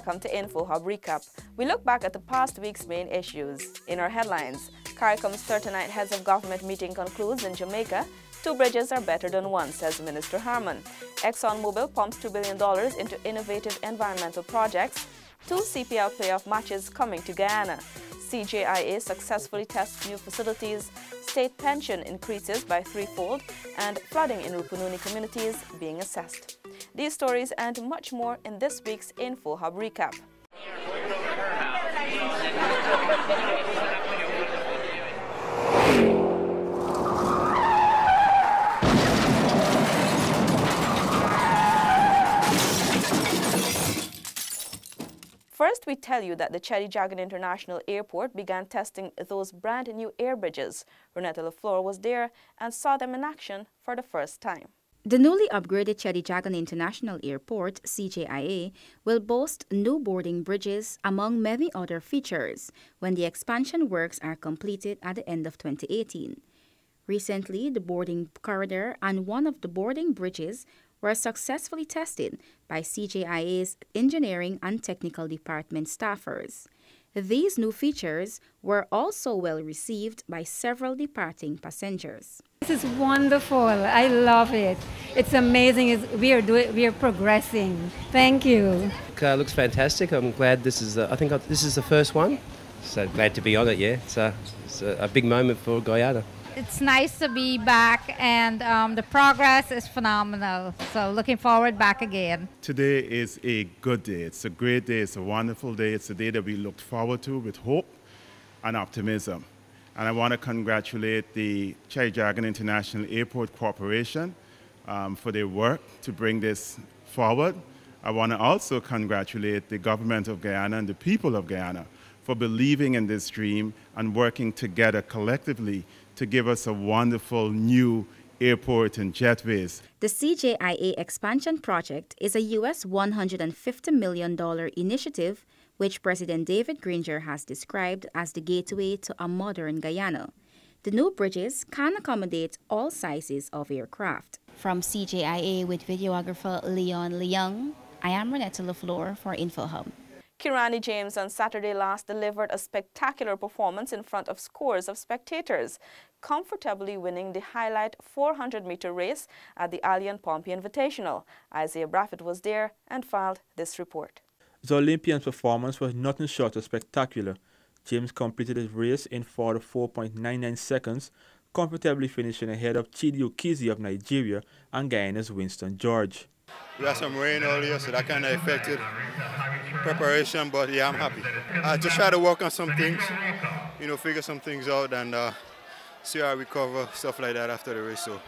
welcome to InfoHub Recap. We look back at the past week's main issues. In our headlines, CARICOM's 39th Heads of Government meeting concludes in Jamaica. 2 bridges are better than one, says Minister Harman. ExxonMobil pumps $2 billion into innovative environmental projects. 2 CPL playoff matches coming to Guyana. CJIA successfully tests new facilities. State pension increases by 3-fold, and flooding in Rupununi communities being assessed. These stories and much more in this week's InfoHub Recap. First, we tell you that the Cheddi Jagan International Airport began testing those brand new air bridges. Renetta LaFleur was there and saw them in action for the first time. The newly upgraded Cheddi Jagan International Airport, CJIA, will boast new boarding bridges among many other features when the expansion works are completed at the end of 2018. Recently, the boarding corridor and one of the boarding bridges were successfully tested by CJIA's Engineering and Technical Department staffers. These new features were also well received by several departing passengers. This is wonderful. I love it. It's amazing. We are progressing. Thank you. It looks fantastic. I'm glad this is. I think this is the first one. So glad to be on it. Yeah, it's a big moment for Guyana. It's nice to be back, and the progress is phenomenal. So looking forward back again. Today is a good day. It's a great day. It's a wonderful day. It's a day that we looked forward to with hope and optimism. And I want to congratulate the Cheddi Jagan International Airport Corporation for their work to bring this forward. I want to also congratulate the government of Guyana and the people of Guyana for believing in this dream and working together collectively to give us a wonderful new airport and jetways. The CJIA expansion project is a US $150 million initiative which President David Granger has described as the gateway to a modern Guyana. The new bridges can accommodate all sizes of aircraft. From CJIA with videographer Leon Leung, I am Renetta LaFleur for InfoHub. Kirani James on Saturday last delivered a spectacular performance in front of scores of spectators, comfortably winning the highlight 400-meter race at the Allian Pompey Invitational. Isaiah Braffett was there and filed this report. The Olympian's performance was nothing short of spectacular. James completed his race in 44.99 seconds, comfortably finishing ahead of Chidi Okizi of Nigeria and Guyana's Winston George. We had some rain earlier, so that kind of affected preparation, but yeah, I'm happy. I just try to work on some things, figure some things out and see how I recover, stuff like that after the race. So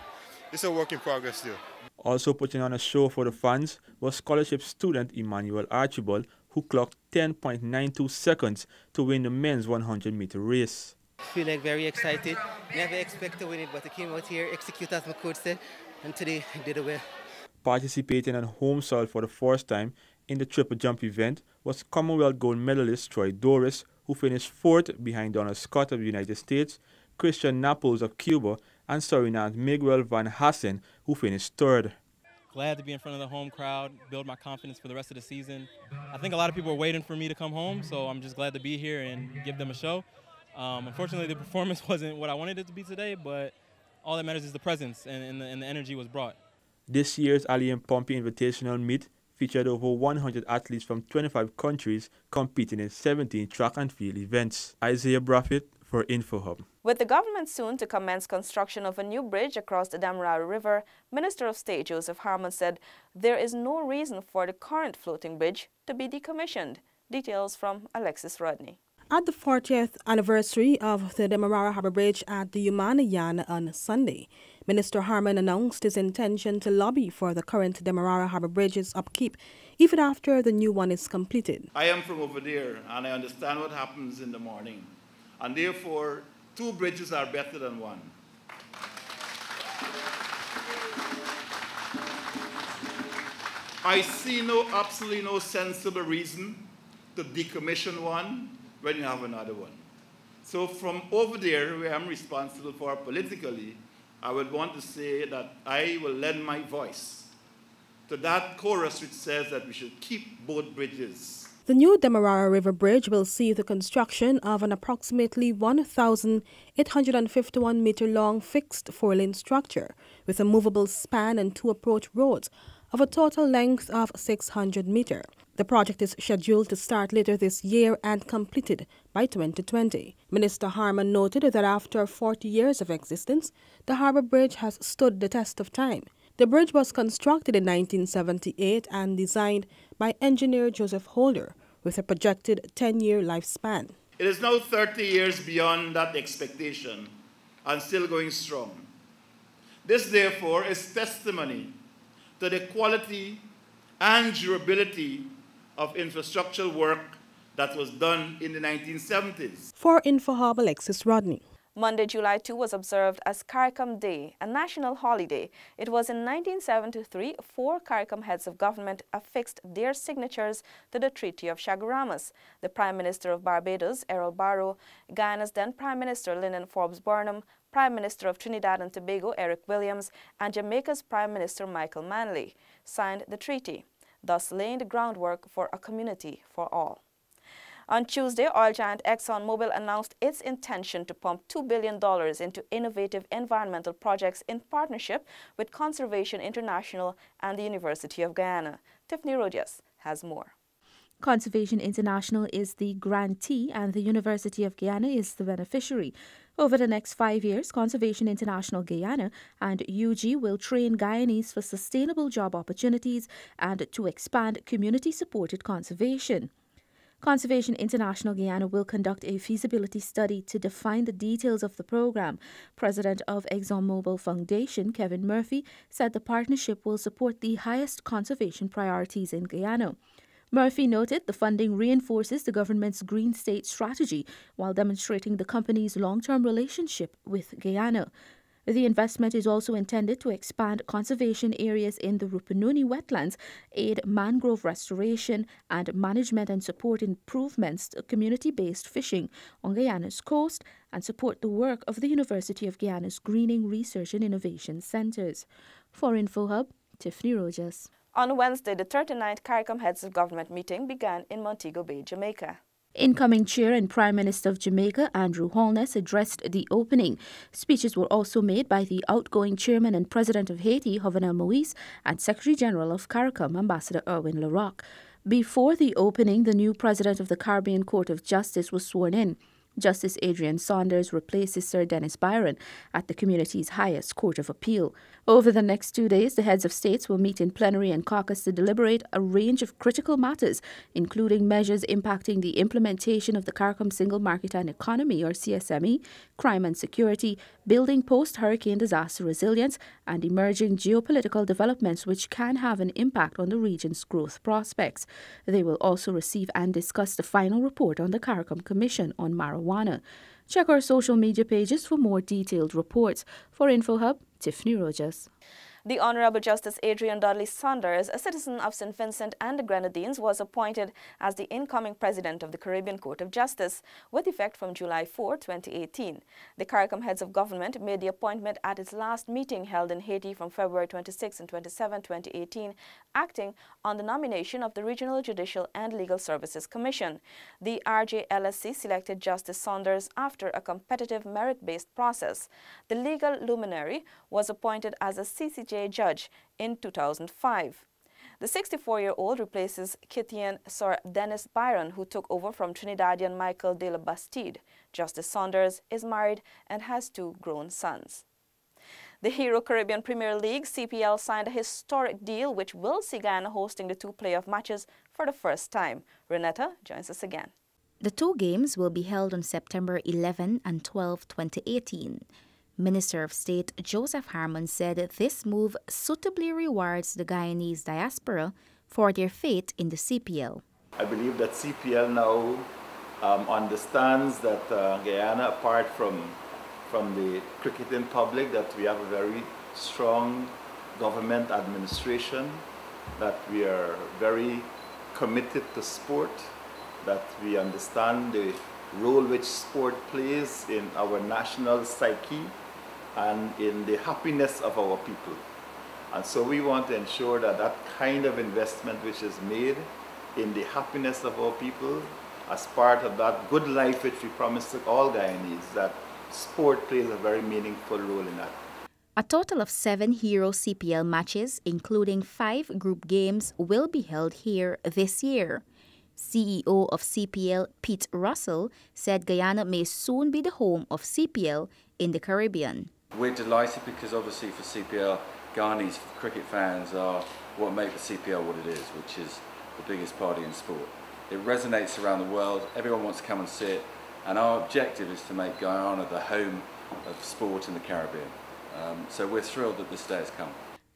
it's a work in progress still. Also putting on a show for the fans was scholarship student Emmanuel Archibald, who clocked 10.92 seconds to win the men's 100-meter race. I feel like very excited. Never expect to win it, but I came out here, execute as my coach said, and today I did it well. Participating on home soil for the first time in the triple jump event was Commonwealth gold medalist Troy Doris, who finished 4th behind Donald Scott of the United States, Christian Naples of Cuba, and Suriname Miguel Van Hassen, who finished 3rd. Glad to be in front of the home crowd, build my confidence for the rest of the season. I think a lot of people are waiting for me to come home, so I'm just glad to be here and give them a show. Unfortunately, the performance wasn't what I wanted it to be today, but all that matters is the presence and the energy was brought. This year's Allian Pompey Invitational meet featured over 100 athletes from 25 countries competing in 17 track and field events. Isaiah Braffett for InfoHub. With the government soon to commence construction of a new bridge across the Demerara River, Minister of State Joseph Harman said there is no reason for the current floating bridge to be decommissioned. Details from Alexis Rodney. At the 40th anniversary of the Demerara Harbour Bridge at the Umanayan on Sunday, Minister Harman announced his intention to lobby for the current Demerara Harbour Bridge's upkeep, even after the new one is completed. I am from over there, and I understand what happens in the morning, and therefore 2 bridges are better than 1. I see absolutely no sensible reason to decommission one when you have another one. So from over there, where I'm responsible for politically, I would want to say that I will lend my voice to that chorus which says that we should keep both bridges. The new Demerara River Bridge will see the construction of an approximately 1,851-meter-long fixed four-lane structure with a movable span and two approach roads of a total length of 600 meters. The project is scheduled to start later this year and completed by 2020. Minister Harman noted that after 40 years of existence, the Harbour Bridge has stood the test of time. The bridge was constructed in 1978 and designed by engineer Joseph Holder with a projected 10-year lifespan. It is now 30 years beyond that expectation and still going strong. This, therefore, is testimony to the quality and durability of infrastructural work that was done in the 1970s. For InfoHub, Alexis Rodney. Monday, July 2 was observed as CARICOM Day, a national holiday. It was in 1973 4 CARICOM heads of government affixed their signatures to the Treaty of Chaguaramas. The Prime Minister of Barbados, Errol Barrow, Guyana's then Prime Minister Lyndon Forbes Burnham, Prime Minister of Trinidad and Tobago Eric Williams, and Jamaica's Prime Minister Michael Manley signed the treaty, thus laying the groundwork for a community for all. On Tuesday, oil giant ExxonMobil announced its intention to pump $2 billion into innovative environmental projects in partnership with Conservation International and the University of Guyana. Tiffany Rojas has more. Conservation International is the grantee and the University of Guyana is the beneficiary. Over the next 5 years, Conservation International Guyana and UG will train Guyanese for sustainable job opportunities and to expand community-supported conservation. Conservation International Guyana will conduct a feasibility study to define the details of the program. President of ExxonMobil Foundation, Kevin Murphy, said the partnership will support the highest conservation priorities in Guyana. Murphy noted the funding reinforces the government's Green State strategy while demonstrating the company's long-term relationship with Guyana. The investment is also intended to expand conservation areas in the Rupununi wetlands, aid mangrove restoration and management and support improvements to community-based fishing on Guyana's coast and support the work of the University of Guyana's Greening Research and Innovation Centres. For InfoHub, Tiffany Rojas. On Wednesday, the 39th CARICOM Heads of Government meeting began in Montego Bay, Jamaica. Incoming Chair and Prime Minister of Jamaica, Andrew Holness, addressed the opening. Speeches were also made by the outgoing Chairman and President of Haiti, Jovenel Moïse, and Secretary General of CARICOM, Ambassador Erwin Larocque. Before the opening, the new President of the Caribbean Court of Justice was sworn in. Justice Adrian Saunders replaces Sir Dennis Byron at the community's highest court of appeal. Over the next 2 days, the heads of states will meet in plenary and caucus to deliberate a range of critical matters, including measures impacting the implementation of the CARICOM Single Market and Economy, or CSME, crime and security, building post-hurricane disaster resilience, and emerging geopolitical developments which can have an impact on the region's growth prospects. They will also receive and discuss the final report on the CARICOM Commission on Marijuana. Check our social media pages for more detailed reports. For InfoHub, Tiffany Rojas. The Honorable Justice Adrian Dudley Saunders, a citizen of St. Vincent and the Grenadines, was appointed as the incoming President of the Caribbean Court of Justice with effect from July 4, 2018. The CARICOM Heads of Government made the appointment at its last meeting held in Haiti from February 26 and 27, 2018, acting on the nomination of the Regional Judicial and Legal Services Commission. The RJLSC selected Justice Saunders after a competitive merit-based process. The legal luminary was appointed as a CCJ judge in 2005. The 64-year-old replaces Kittian Sir Dennis Byron, who took over from Trinidadian Michael de la Bastide. Justice Saunders is married and has 2 grown sons. The Hero Caribbean Premier League, CPL, signed a historic deal which will see Guyana hosting the 2 playoff matches for the first time. Renetta joins us again. The 2 games will be held on September 11 and 12, 2018. Minister of State Joseph Harman said this move suitably rewards the Guyanese diaspora for their faith in the CPL. I believe that CPL now understands that Guyana, apart from the cricketing public, that we have a very strong government administration, that we are very committed to sport, that we understand the role which sport plays in our national psyche and in the happiness of our people. And so we want to ensure that that kind of investment which is made in the happiness of our people as part of that good life which we promise to all Guyanese, that sport plays a very meaningful role in that. A total of 7 Hero CPL matches, including 5 group games, will be held here this year. CEO of CPL, Pete Russell, said Guyana may soon be the home of CPL in the Caribbean. We're delighted because obviously for CPL, Guyanese cricket fans are what make the CPL what it is, which is the biggest party in sport. It resonates around the world, everyone wants to come and see it, and our objective is to make Guyana the home of sport in the Caribbean. So we're thrilled that this day has come.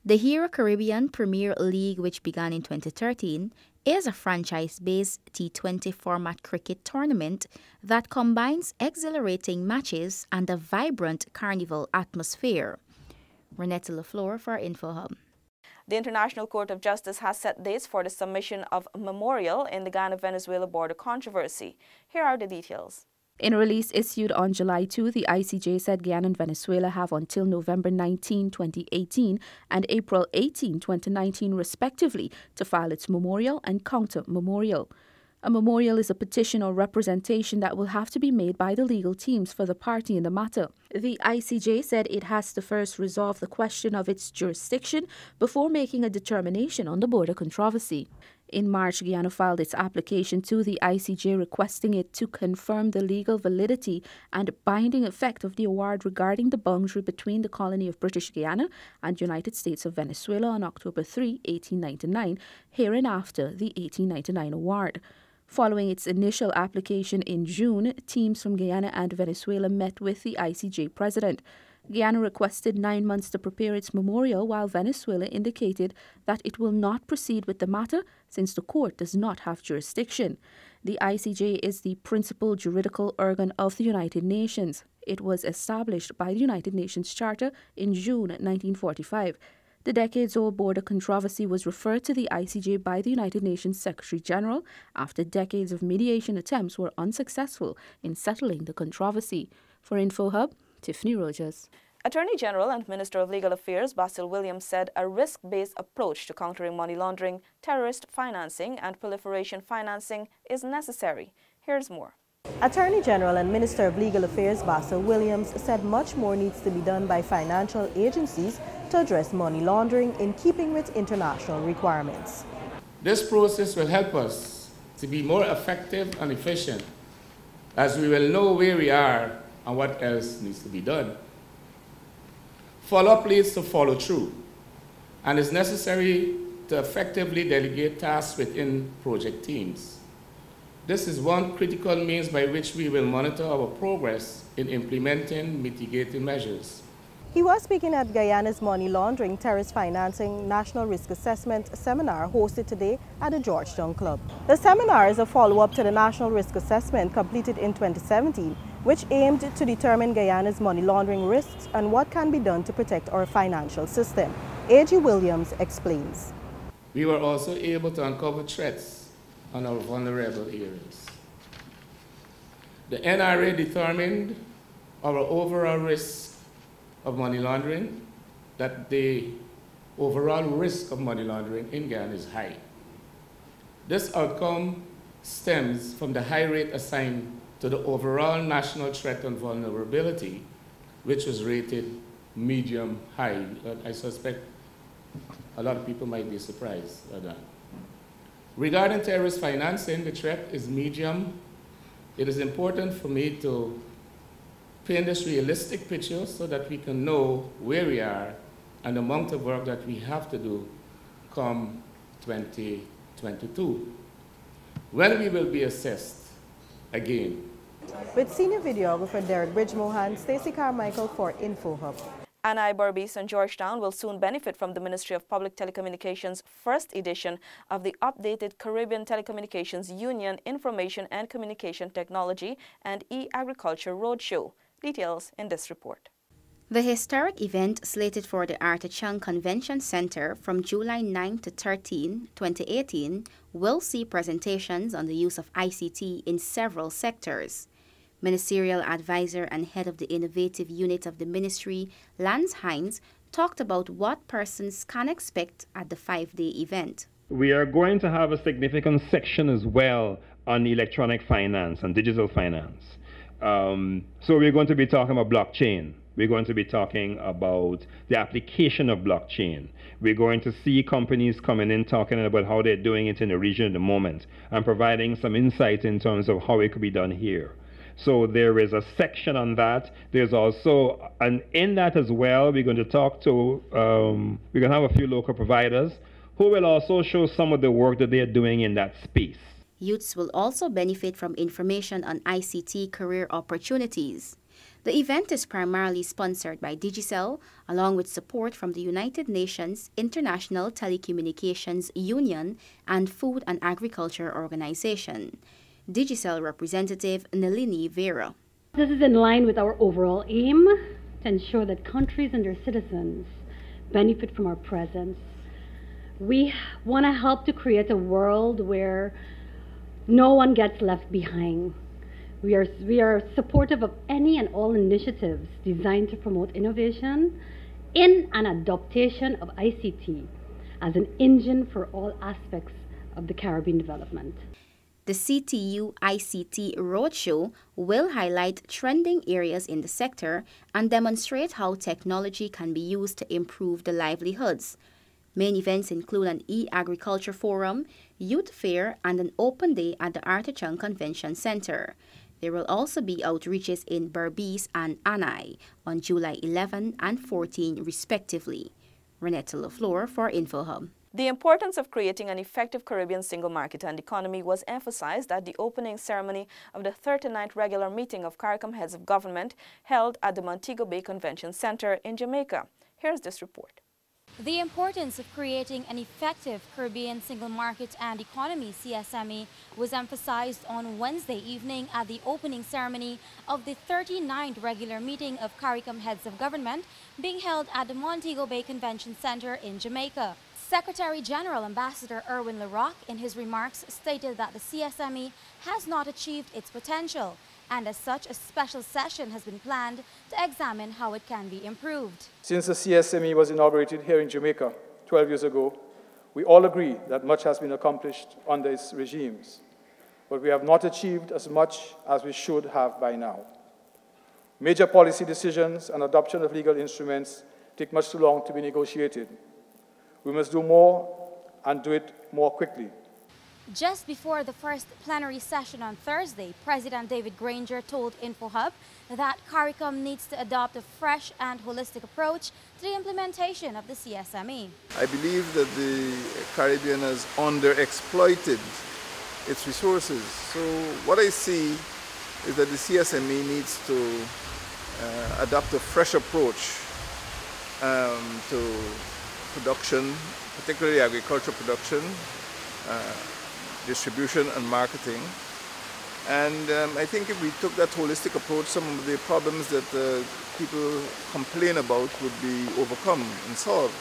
The Hero Caribbean Premier League, which began in 2013, is a franchise-based T20 format cricket tournament that combines exhilarating matches and a vibrant carnival atmosphere. Renetta LaFleur for InfoHub. The International Court of Justice has set dates for the submission of a memorial in the Ghana-Venezuela border controversy. Here are the details. In a release issued on July 2, the ICJ said Guyana and Venezuela have until November 19, 2018 and April 18, 2019 respectively to file its memorial and counter-memorial. A memorial is a petition or representation that will have to be made by the legal teams for the party in the matter. The ICJ said it has to first resolve the question of its jurisdiction before making a determination on the border controversy. In March, Guyana filed its application to the ICJ requesting it to confirm the legal validity and binding effect of the award regarding the boundary between the colony of British Guiana and United States of Venezuela on October 3, 1899, hereinafter the 1899 award. Following its initial application in June, teams from Guyana and Venezuela met with the ICJ president. Guyana requested 9 months to prepare its memorial, while Venezuela indicated that it will not proceed with the matter since the court does not have jurisdiction. The ICJ is the principal juridical organ of the United Nations. It was established by the United Nations Charter in June 1945. The decades-old border controversy was referred to the ICJ by the United Nations Secretary General after decades of mediation attempts were unsuccessful in settling the controversy. For InfoHub, Tiffany Rogers. Attorney General and Minister of Legal Affairs Basil Williams said a risk-based approach to countering money laundering, terrorist financing and proliferation financing is necessary. Here's more. Attorney General and Minister of Legal Affairs Basil Williams said much more needs to be done by financial agencies to address money laundering in keeping with international requirements. This process will help us to be more effective and efficient, as we will know where we are and what else needs to be done. Follow-up leads to follow-through, and is necessary to effectively delegate tasks within project teams. This is one critical means by which we will monitor our progress in implementing mitigating measures. He was speaking at Guyana's Money Laundering, Terrorist Financing National Risk Assessment Seminar hosted today at the Georgetown Club. The seminar is a follow-up to the National Risk Assessment completed in 2017, which aimed to determine Guyana's money laundering risks and what can be done to protect our financial system. A.G. Williams explains. We were also able to uncover threats on our vulnerable areas. The NRA determined our overall risk of money laundering, that the overall risk of money laundering in Guyana is high. This outcome stems from the high rate assigned to the overall national threat and vulnerability, which was rated medium high. I suspect a lot of people might be surprised at that. Regarding terrorist financing, the threat is medium. It is important for me to paint this realistic picture so that we can know where we are and the amount of work that we have to do come 2022, when we will be assessed again. With senior videographer Derek Bridge-Mohan, Stacey Carmichael for InfoHub. Anai Berbice and Georgetown will soon benefit from the Ministry of Public Telecommunications' first edition of the updated Caribbean Telecommunications Union Information and Communication Technology and E-Agriculture Roadshow. Details in this report. The historic event, slated for the Artachang Convention Center from July 9 to 13, 2018, will see presentations on the use of ICT in several sectors. Ministerial Advisor and Head of the Innovative Unit of the Ministry, Lance Hines, talked about what persons can expect at the 5-day event. We are going to have a significant section as well on electronic finance and digital finance. So we're going to be talking about blockchain. We're going to be talking about the application of blockchain. We're going to see companies coming in talking about how they're doing it in the region at the moment and providing some insight in terms of how it could be done here. So there is a section on that. There's also, and in that as well, we're going to talk to, we're going to have a few local providers who will also show some of the work that they're doing in that space. Youths will also benefit from information on ICT career opportunities. The event is primarily sponsored by Digicel, along with support from the United Nations International Telecommunications Union and Food and Agriculture Organization. Digicel representative Nalini Vera. This is in line with our overall aim to ensure that countries and their citizens benefit from our presence. We want to help to create a world where no one gets left behind. We are supportive of any and all initiatives designed to promote innovation in an adaptation of ICT as an engine for all aspects of the Caribbean development. The CTU ICT Roadshow will highlight trending areas in the sector and demonstrate how technology can be used to improve the livelihoods. Main events include an e-agriculture forum, youth fair, and an open day at the Artichon Convention Center. There will also be outreaches in Berbice and Anai on July 11 and 14 respectively. Renetta LaFleur for InfoHub. The importance of creating an effective Caribbean single market and economy was emphasized at the opening ceremony of the 39th regular meeting of CARICOM heads of government held at the Montego Bay Convention Center in Jamaica. Here's this report. The importance of creating an effective Caribbean single market and economy CSME was emphasized on Wednesday evening at the opening ceremony of the 39th regular meeting of CARICOM heads of government being held at the Montego Bay Convention Center in Jamaica. Secretary General Ambassador Erwin LaRock in his remarks stated that the CSME has not achieved its potential, and as such a special session has been planned to examine how it can be improved. Since the CSME was inaugurated here in Jamaica 12 years ago, we all agree that much has been accomplished under its regimes, but we have not achieved as much as we should have by now. Major policy decisions and adoption of legal instruments take much too long to be negotiated. We must do more and do it more quickly. Just before the first plenary session on Thursday, President David Granger told InfoHub that CARICOM needs to adopt a fresh and holistic approach to the implementation of the CSME. I believe that the Caribbean has underexploited its resources. So what I see is that the CSME needs to adopt a fresh approach to production, particularly agricultural production, distribution and marketing. And I think if we took that holistic approach, some of the problems that people complain about would be overcome and solved.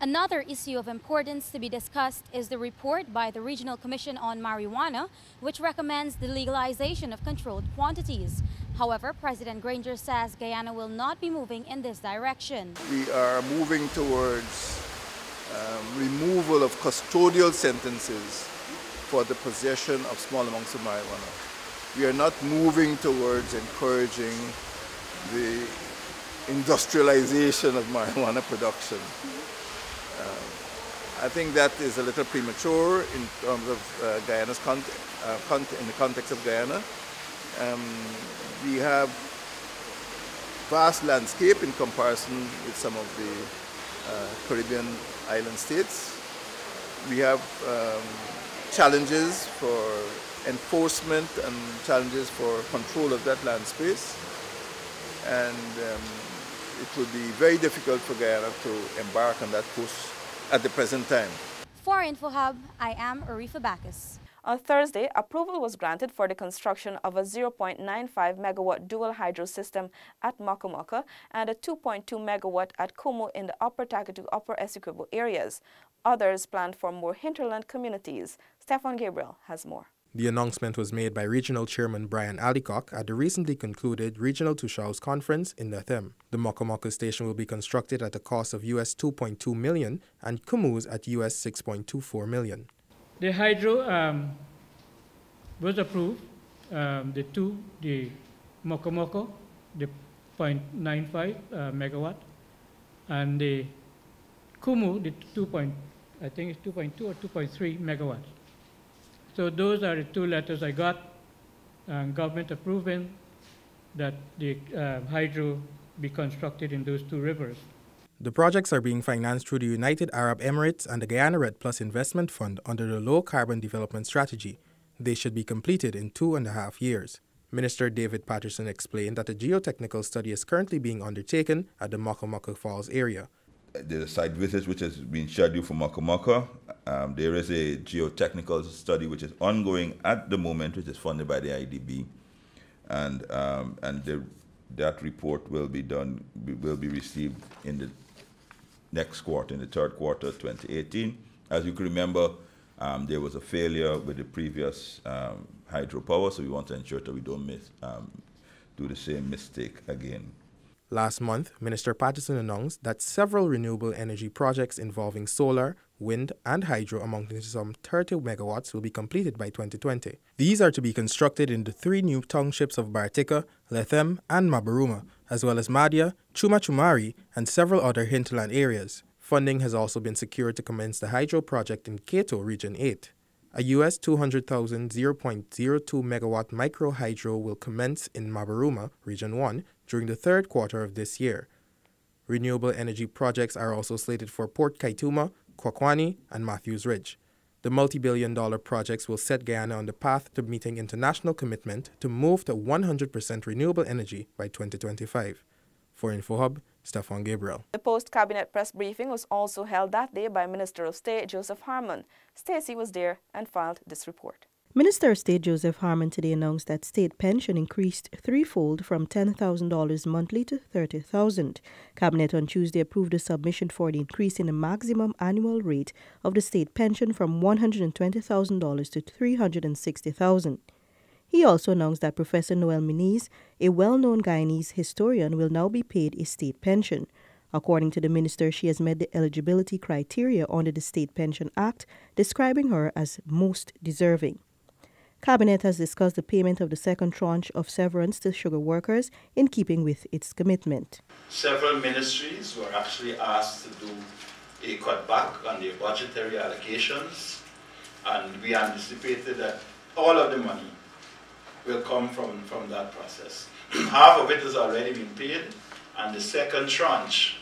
Another issue of importance to be discussed is the report by the Regional Commission on Marijuana, which recommends the legalization of controlled quantities. However, President Granger says Guyana will not be moving in this direction. We are moving towards removal of custodial sentences for the possession of small amounts of marijuana. We are not moving towards encouraging the industrialization of marijuana production. I think that is a little premature in terms of Guyana's in the context of Guyana. We have vast landscape in comparison with some of the Caribbean island states. We have challenges for enforcement and challenges for control of that land space. And it would be very difficult for Guyana to embark on that push at the present time. For InfoHub, I am Arifa Bacchus. On Thursday, approval was granted for the construction of a 0.95 megawatt dual hydro system at Mokomoka and a 2.2 megawatt at Kumu in the Upper Takatu, Upper Essequibo areas. Others planned for more hinterland communities. Stefan Gabriel has more. The announcement was made by Regional Chairman Brian Allicock at the recently concluded Regional Tushau's Conference in Lethem. The Mokomoko station will be constructed at a cost of US $2.2 million and Kumuz at US $6.24 million. The hydro was approved, the Mokomoko, the 0.95 megawatt, and the Kumu, the 2.2 or 2.3 megawatts. So those are the two letters I got, government approving that the hydro be constructed in those two rivers. The projects are being financed through the United Arab Emirates and the Guyana Red Plus Investment Fund under the Low Carbon Development Strategy. They should be completed in 2.5 years. Minister David Patterson explained that a geotechnical study is currently being undertaken at the Mokomoko Falls area. There's a site visit which has been scheduled for Mokomoko. There is a geotechnical study which is ongoing at the moment, which is funded by the IDB, and that report will be received in the next quarter, in the third quarter of 2018. As you can remember, there was a failure with the previous hydropower, so we want to ensure that we don't do the same mistake again. Last month, Minister Patterson announced that several renewable energy projects involving solar, wind, and hydro amounting to some 30 megawatts will be completed by 2020. These are to be constructed in the 3 new townships of Bartika, Lethem, and Mabaruma, as well as Madia, Chuma Chumari, and several other hinterland areas. Funding has also been secured to commence the hydro project in Kato, Region 8. A US $200,000 0.02 megawatt micro hydro will commence in Mabaruma, Region 1, during the third quarter of this year. Renewable energy projects are also slated for Port Kaituma, Kwakwani, and Matthews Ridge. The multi-billion-dollar projects will set Guyana on the path to meeting international commitment to move to 100% renewable energy by 2025. For InfoHub, Stefan Gabriel. The post-cabinet press briefing was also held that day by Minister of State Joseph Harmon. Stacey was there and filed this report. Minister of State Joseph Harmon today announced that state pension increased threefold from $10,000 monthly to $30,000. Cabinet on Tuesday approved a submission for the increase in the maximum annual rate of the state pension from $120,000 to $360,000. He also announced that Professor Noel Muniz, a well-known Guyanese historian, will now be paid a state pension. According to the minister, she has met the eligibility criteria under the State Pension Act, describing her as most deserving. Cabinet has discussed the payment of the second tranche of severance to sugar workers in keeping with its commitment. Several ministries were actually asked to do a cutback on their budgetary allocations, and we anticipated that all of the money will come from that process. Half of it has already been paid, and the second tranche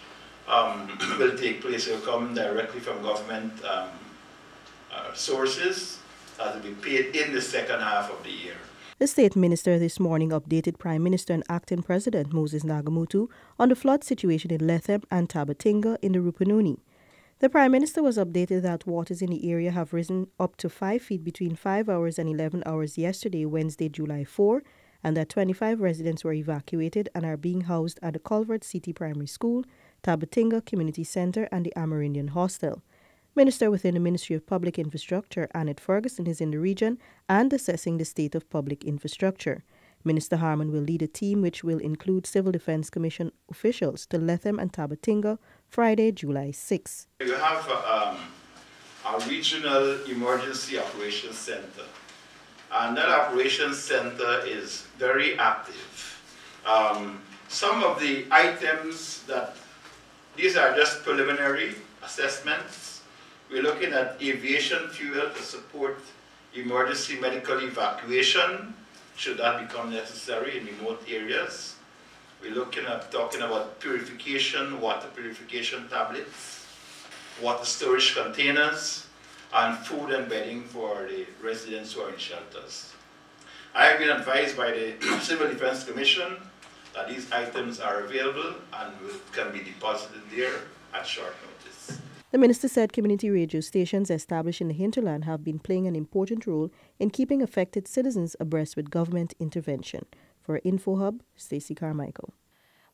will take place. It will come directly from government sources that will be paid in the second half of the year. The state minister this morning updated Prime Minister and Acting President Moses Nagamutu on the flood situation in Lethem and Tabatinga in the Rupununi. The Prime Minister was updated that waters in the area have risen up to 5 feet between 5 hours and 11 hours yesterday, Wednesday, July 4, and that 25 residents were evacuated and are being housed at the Culvert City Primary School, Tabatinga Community Center, and the Amerindian Hostel. Minister within the Ministry of Public Infrastructure, Annette Ferguson, is in the region and assessing the state of public infrastructure. Minister Harmon will lead a team which will include Civil Defense Commission officials to Lethem and Tabatinga Friday, July 6. You have a regional emergency operations center, and that operations center is very active. Some of the items these are just preliminary assessments. We're looking at aviation fuel to support emergency medical evacuation, should that become necessary in remote areas. We're talking about purification, water purification tablets, water storage containers, and food and bedding for the residents who are in shelters. I have been advised by the Civil Defense Commission that these items are available and can be deposited there at short notice. The minister said community radio stations established in the hinterland have been playing an important role in keeping affected citizens abreast with government intervention. For InfoHub, Stacey Carmichael.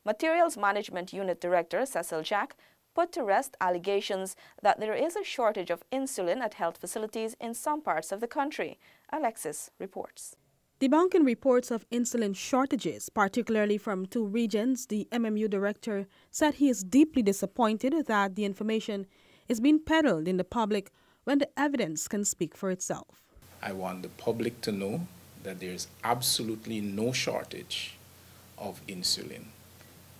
Materials Management Unit Director Cecil Jack put to rest allegations that there is a shortage of insulin at health facilities in some parts of the country. Alexis reports. Debunking reports of insulin shortages, particularly from 2 regions, the MMU director said he is deeply disappointed that the information is being peddled in the public when the evidence can speak for itself. I want the public to know that there is absolutely no shortage of insulin.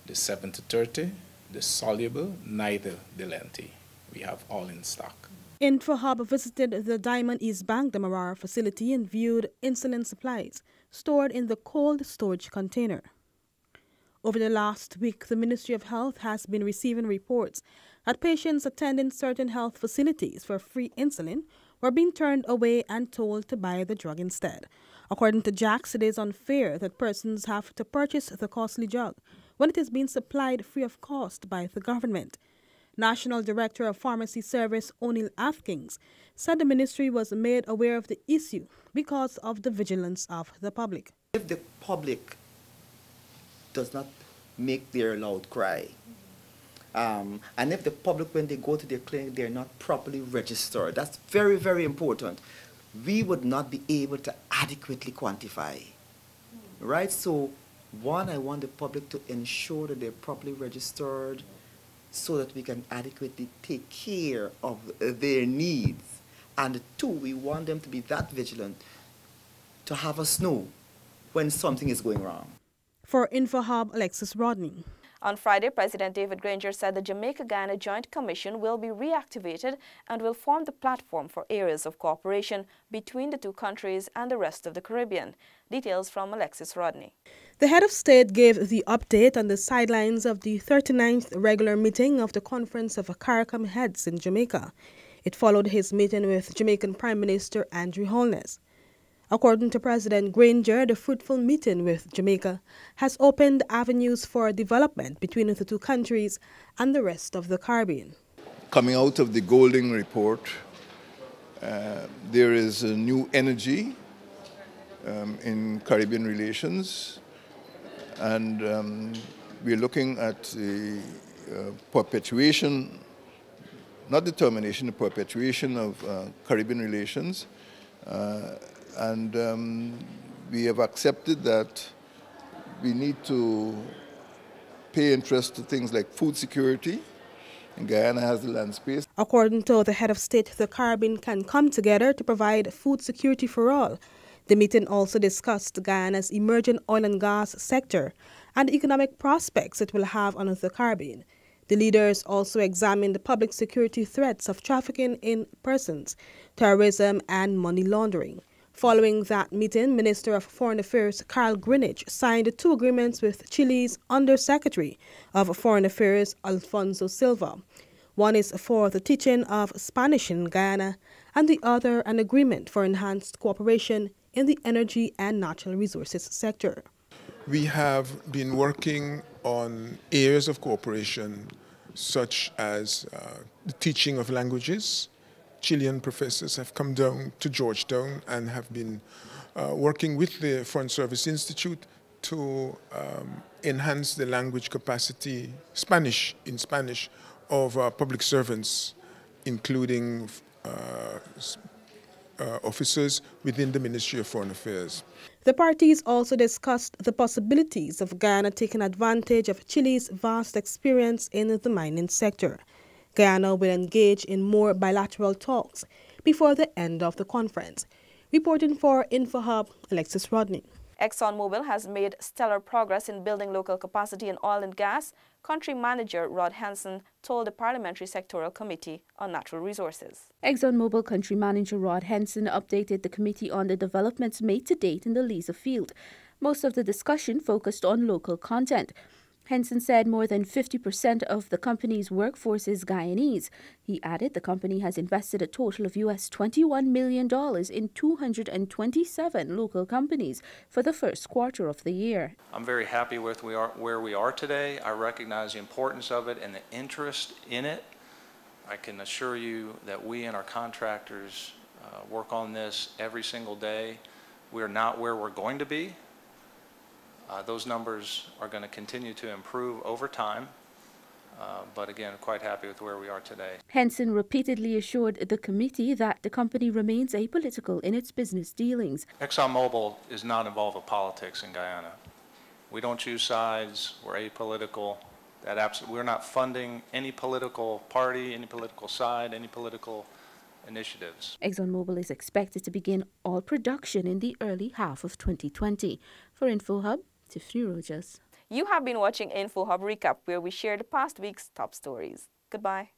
The 70-30, the soluble, neither the lengthy. We have all in stock. InfoHub visited the Diamond East Bank Demerara facility and viewed insulin supplies stored in the cold storage container. Over the last week, the Ministry of Health has been receiving reports that patients attending certain health facilities for free insulin were being turned away and told to buy the drug instead. According to Jax, it is unfair that persons have to purchase the costly drug when it is being supplied free of cost by the government. National Director of Pharmacy Service O'Neill Atkins said the ministry was made aware of the issue because of the vigilance of the public. If the public does not make their loud cry, and if the public, when they go to their clinic, they're not properly registered, that's very, very important. We would not be able to adequately quantify, right? So, one, I want the public to ensure that they're properly registered so that we can adequately take care of their needs. And 2, we want them to be that vigilant to have us know when something is going wrong. For InfoHub, Alexis Rodney. On Friday, President David Granger said the Jamaica-Guyana Joint Commission will be reactivated and will form the platform for areas of cooperation between the 2 countries and the rest of the Caribbean. Details from Alexis Rodney. The head of state gave the update on the sidelines of the 39th regular meeting of the Conference of CARICOM Heads in Jamaica. It followed his meeting with Jamaican Prime Minister Andrew Holness. According to President Granger, the fruitful meeting with Jamaica has opened avenues for development between the 2 countries and the rest of the Caribbean. Coming out of the Golding Report, there is a new energy in Caribbean relations, and we're looking at the perpetuation, not the termination, the perpetuation of Caribbean relations. And we have accepted that we need to pay interest to things like food security, and Guyana has the land space. According to the head of state, the Caribbean can come together to provide food security for all. The meeting also discussed Guyana's emerging oil and gas sector and the economic prospects it will have on the Caribbean. The leaders also examined the public security threats of trafficking in persons, terrorism, and money laundering. Following that meeting, Minister of Foreign Affairs Carl Greenwich signed 2 agreements with Chile's Under-Secretary of Foreign Affairs Alfonso Silva. One is for the teaching of Spanish in Guyana, and the other an agreement for enhanced cooperation in the energy and natural resources sector. We have been working on areas of cooperation such as the teaching of languages. Chilean professors have come down to Georgetown and have been working with the Foreign Service Institute to enhance the language capacity, Spanish, of public servants, including officers within the Ministry of Foreign Affairs. The parties also discussed the possibilities of Guyana taking advantage of Chile's vast experience in the mining sector. Guyana will engage in more bilateral talks before the end of the conference. Reporting for InfoHub, Alexis Rodney. ExxonMobil has made stellar progress in building local capacity in oil and gas, Country Manager Rod Hansen told the Parliamentary Sectoral Committee on Natural Resources. ExxonMobil Country Manager Rod Hansen updated the committee on the developments made to date in the Liza field. Most of the discussion focused on local content. Henson said more than 50% of the company's workforce is Guyanese. He added the company has invested a total of US $21 million in 227 local companies for the first quarter of the year. I'm very happy with where we are today. I recognize the importance of it and the interest in it. I can assure you that we and our contractors work on this every single day. We're not where we're going to be. Those numbers are going to continue to improve over time. But again, quite happy with where we are today. Henson repeatedly assured the committee that the company remains apolitical in its business dealings. ExxonMobil is not involved with politics in Guyana. We don't choose sides. We're apolitical. We're not funding any political party, any political side, any political initiatives. ExxonMobil is expected to begin oil production in the early half of 2020. For InfoHub, Tiffany Rogers. You have been watching InfoHub Recap, where we share the past week's top stories. Goodbye.